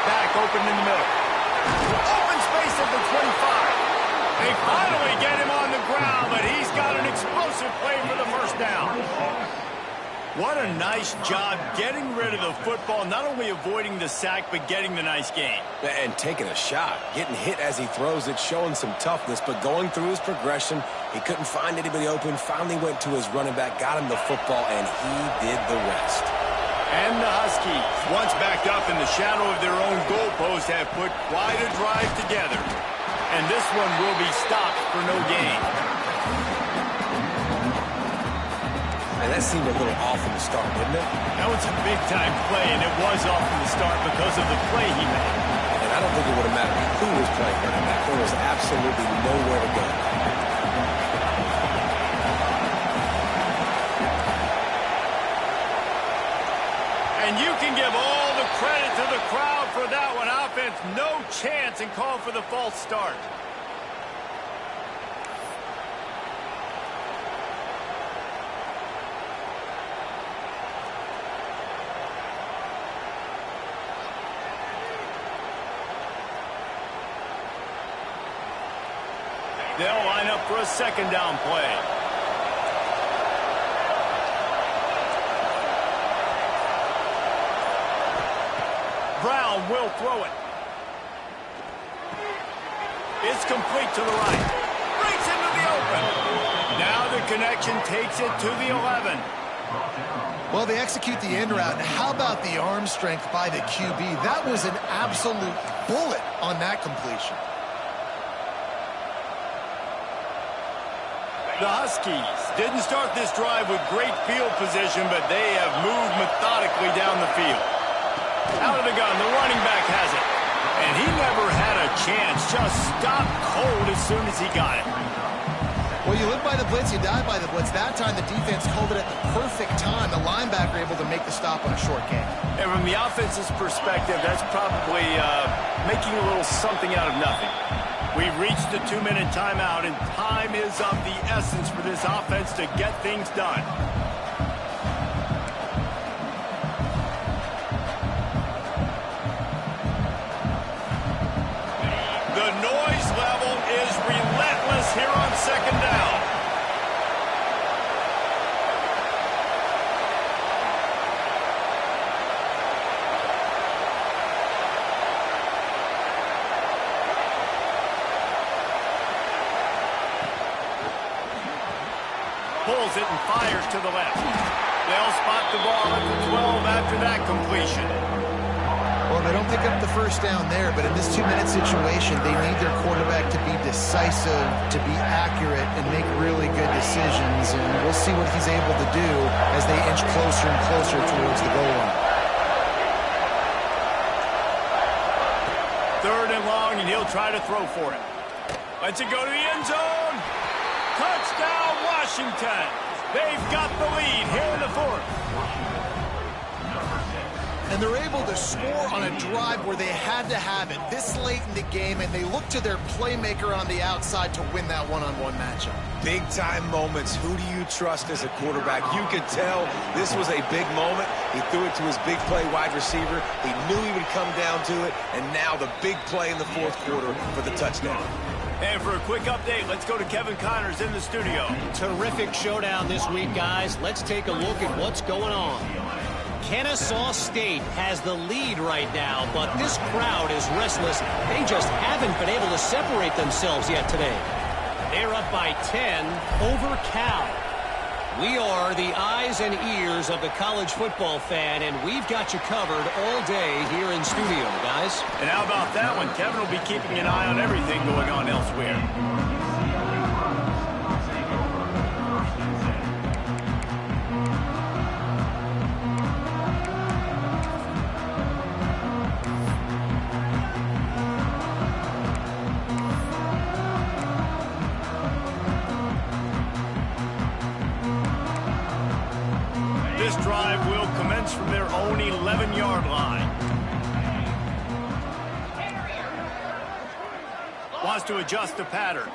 Back open in the middle. Open space at the 25. They finally get him on the ground, but he's got an explosive play for the first down. What a nice job getting rid of the football, not only avoiding the sack, but getting the nice gain. And taking a shot. Getting hit as he throws it, showing some toughness, but going through his progression, he couldn't find anybody open, finally went to his running back, got him the football, and he did the rest. And the Huskies, once backed up in the shadow of their own goalpost, have put quite a drive together. And this one will be stopped for no gain. And that seemed a little off from the start, didn't it? That was a big-time play, and it was off from the start because of the play he made. And I don't think it would have mattered who was playing running back. There was absolutely nowhere to go. And you can give all the credit to the crowd for that one. Offense, no chance, and call for the false start. They'll line up for a second down play. Brown will throw it. It's complete to the right. Breaks into the open. Now the connection takes it to the 11. Well, they execute the end route. How about the arm strength by the QB? That was an absolute bullet on that completion. The Huskies didn't start this drive with great field position, but they have moved methodically down the field. Out of the gun, the running back has it. And he never had a chance, just stopped cold as soon as he got it. Well, you live by the blitz, you die by the blitz. That time the defense called it at the perfect time. The linebacker able to make the stop on a short gain. And from the offense's perspective, that's probably making a little something out of nothing. We've reached the 2-minute timeout, and time is of the essence for this offense to get things done. The noise level is relentless here on second down. Pulls it and fires to the left. They'll spot the ball at the 12 after that completion. Well, they don't pick up the first down there, but in this 2-minute situation, they need their quarterback to be decisive, to be accurate, and make really good decisions. And we'll see what he's able to do as they inch closer and closer towards the goal line. Third and long, and he'll try to throw for it. Lets it go to the end zone. Touchdown, Washington. They've got the lead here in the fourth. And they're able to score on a drive where they had to have it this late in the game, and they look to their playmaker on the outside to win that one-on-one matchup. Big-time moments. Who do you trust as a quarterback? You could tell this was a big moment. He threw it to his big play wide receiver. He knew he would come down to it, and now the big play in the fourth quarter for the touchdown. And for a quick update, let's go to Kevin Connors in the studio. Terrific showdown this week, guys. Let's take a look at what's going on. Kennesaw State has the lead right now, but this crowd is restless. They just haven't been able to separate themselves yet today. They're up by 10 over Cal. We are the eyes and ears of the college football fan, and we've got you covered all day here in studio, guys. And how about that one? Kevin will be keeping an eye on everything going on elsewhere. This drive will commence from their own 11-yard line. Wants to adjust the pattern.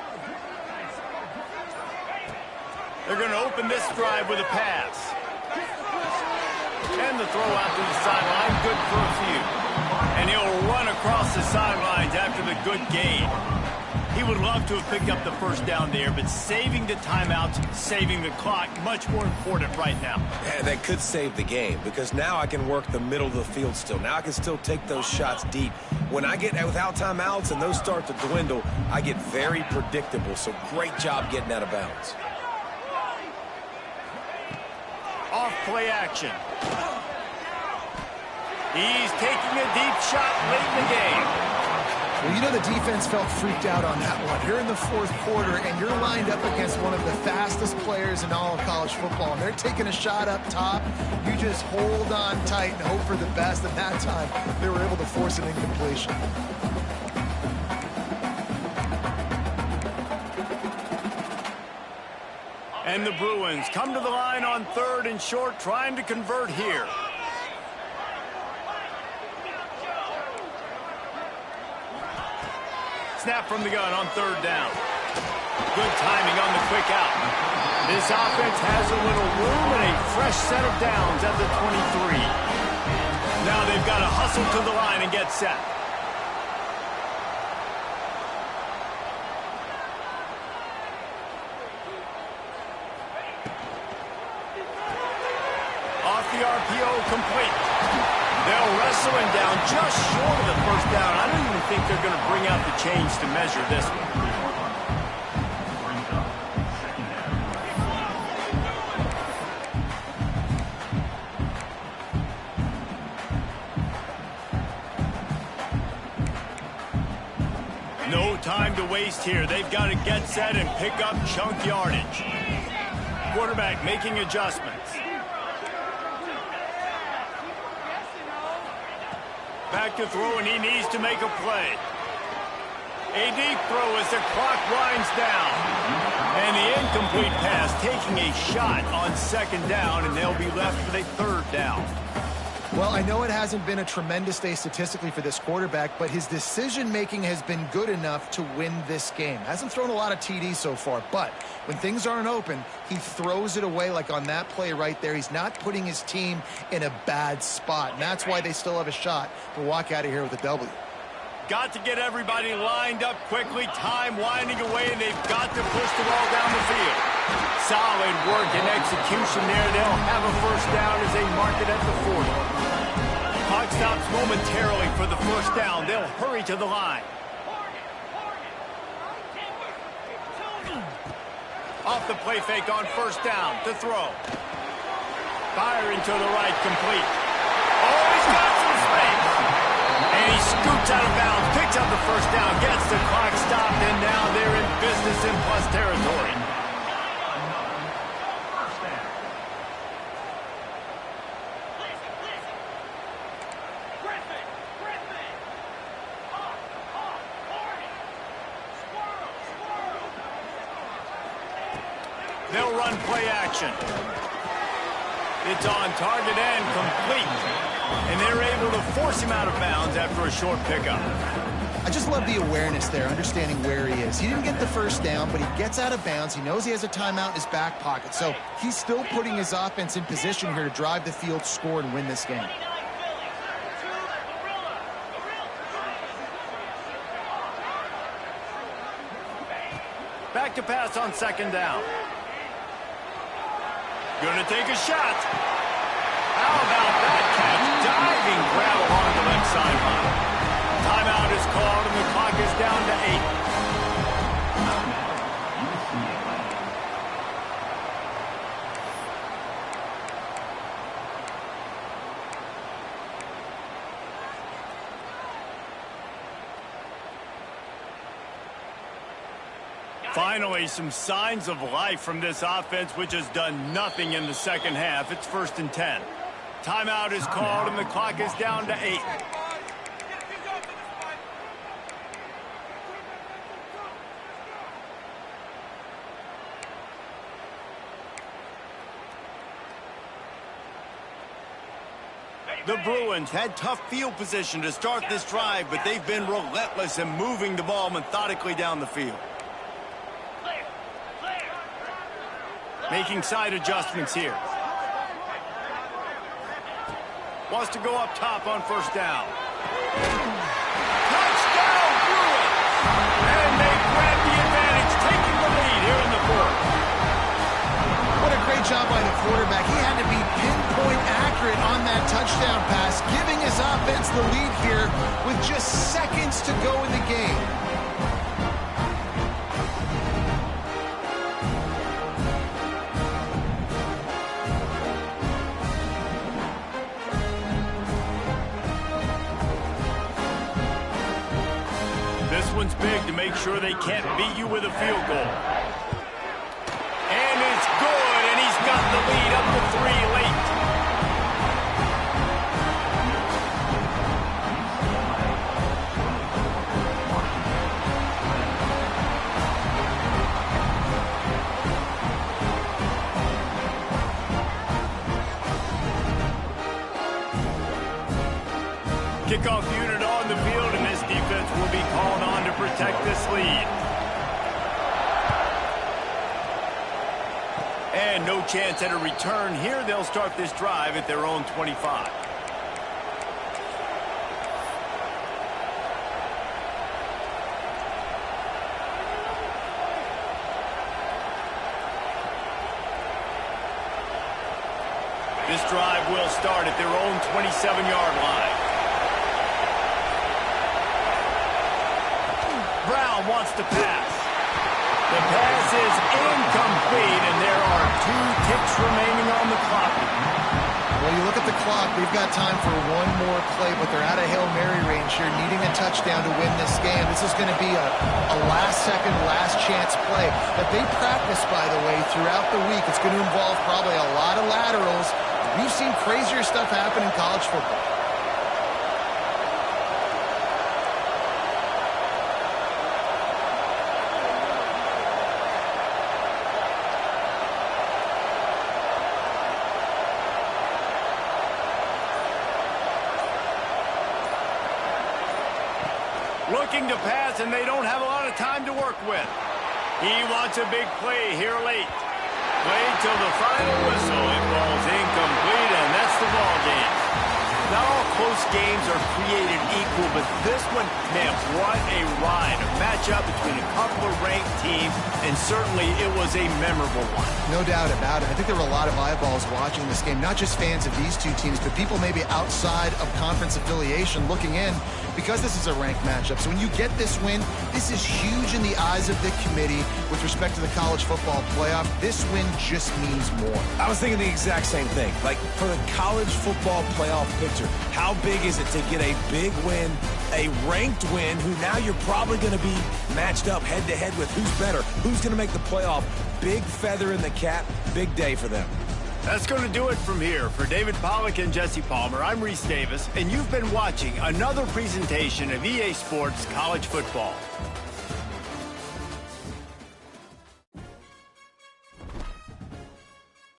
They're going to open this drive with a pass. And the throw out to the sideline, good for a few. And he'll run across the sidelines after the good gain. He would love to have picked up the first down there, but saving the timeouts, saving the clock, much more important right now. Yeah, that could save the game, because now I can work the middle of the field still. Now I can still take those shots deep. When I get without timeouts and those start to dwindle, I get very predictable. So great job getting out of bounds. Off play action. He's taking a deep shot late in the game. Well, you know the defense felt freaked out on that one. You're in the fourth quarter, and you're lined up against one of the fastest players in all of college football, and they're taking a shot up top. You just hold on tight and hope for the best, and that time they were able to force an incompletion. And the Bruins come to the line on 3rd and short, trying to convert here. Snap from the gun on 3rd down. Good timing on the quick out. This offense has a little room and a fresh set of downs at the 23. Now they've got to hustle to the line and get set. Off the RPO, complete. They'll wrestle him down just short of the first down. I don't even think they're going to bring out the chains to measure this one. No time to waste here. They've got to get set and pick up chunk yardage. Quarterback making adjustments. Back to throw, and he needs to make a play. A deep throw as the clock winds down. And the incomplete pass taking a shot on 2nd down, and they'll be left with a 3rd down. Well, I know it hasn't been a tremendous day statistically for this quarterback, but his decision-making has been good enough to win this game. Hasn't thrown a lot of TDs so far, but when things aren't open, he throws it away like on that play right there. He's not putting his team in a bad spot, and that's why they still have a shot to walk out of here with a W. Got to get everybody lined up quickly. Time winding away, and they've got to push the ball down the field. Solid work and execution there. They'll have a 1st down as they mark it at the 40. Clock stops momentarily for the 1st down. They'll hurry to the line. Off the play fake on 1st down to throw. Firing to the right, complete. Oh, he's got some space. And he scoots out of bounds, picks up the 1st down, gets the clock stopped, and now they're in business in plus territory. They'll run play action. It's on target and complete. And they're able to force him out of bounds after a short pickup. I just love the awareness there, understanding where he is. He didn't get the 1st down, but he gets out of bounds. He knows he has a timeout in his back pocket. So he's still putting his offense in position here to drive the field, score, and win this game. Back to pass on 2nd down. Gonna take a shot. How about that catch? Diving grab along the left sideline. Timeout is called, and the clock is down to 8. Finally, some signs of life from this offense, which has done nothing in the 2nd half. It's 1st and 10. Timeout is called, and the clock is down to 8. The Bruins had tough field position to start this drive, but they've been relentless in moving the ball methodically down the field. Making side adjustments here. Wants to go up top on 1st down. Touchdown, Bruins! And they grab the advantage, taking the lead here in the 4th. What a great job by the quarterback. He had to be pinpoint accurate on that touchdown pass, giving his offense the lead here with just seconds to go in the game. to make sure they can't beat you with a field goal. And it's good, and he's got the lead up to 3 late. Kickoff unit on the field, and this defense will be called on to protect this lead. And no chance at a return here. They'll start this drive at their own 25. This drive will start at their own 27-yard line. Brown wants to pass. The pass is incomplete, and there are 2 ticks remaining on the clock. Well, you look at the clock, we've got time for one more play, but they're out of Hail Mary range here, needing a touchdown to win this game. This is going to be a last-second, last-chance play that they practice, by the way, throughout the week. It's going to involve probably a lot of laterals. We've seen crazier stuff happen in college football. Looking to pass, and they don't have a lot of time to work with. He wants a big play here late. Played till the final whistle. It falls incomplete, and that's the ball game. Not all close games are created equal, but this one, man, what a ride. A matchup between a couple of ranked teams, and certainly it was a memorable one. No doubt about it. I think there were a lot of eyeballs watching this game, not just fans of these two teams, but people maybe outside of conference affiliation looking in, because this is a ranked matchup. So when you get this win, this is huge in the eyes of the committee with respect to the college football playoff. This win just means more. I was thinking the exact same thing. Like, for the college football playoff picture, how big is it to get a big win, a ranked win, who now you're probably going to be matched up head-to-head with who's better, who's going to make the playoff. Big feather in the cap, big day for them. That's going to do it from here. For David Pollack and Jesse Palmer, I'm Reese Davis, and you've been watching another presentation of EA Sports College Football.